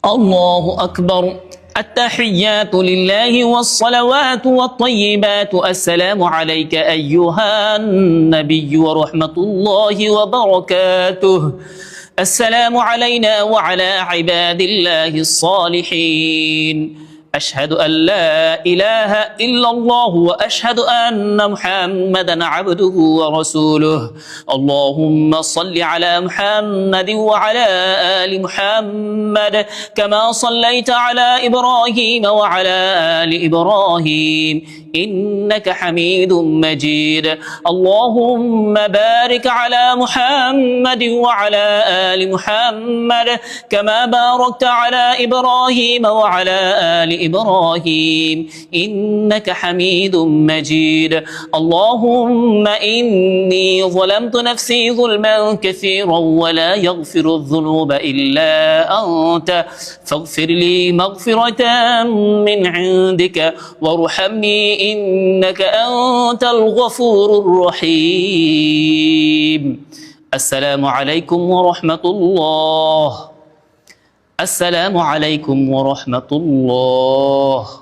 الله أكبر. التحيات لله والصلوات والطيبات. السلام عليك أيها النبي ورحمة الله وبركاته. السلام علينا وعلى عباد الله الصالحين. أشهد أن لا إله إلا الله وأشهد أن محمدا عبده ورسوله. اللهم صل على محمد وعلى آل محمد كما صليت على إبراهيم وعلى آل إبراهيم إنك حميد مجيد. اللهم بارك على محمد وعلى آل محمد كما باركت على إبراهيم وعلى آل إبراهيم إنك حميد مجيد. اللهم إني ظلمت نفسي ظلما كثيرا ولا يغفر الذنوب إلا أنت فاغفر لي مغفرة من عندك وارحمني إنك أنت الغفور الرحيم. السلام عليكم ورحمة الله. السلام عليكم ورحمة الله.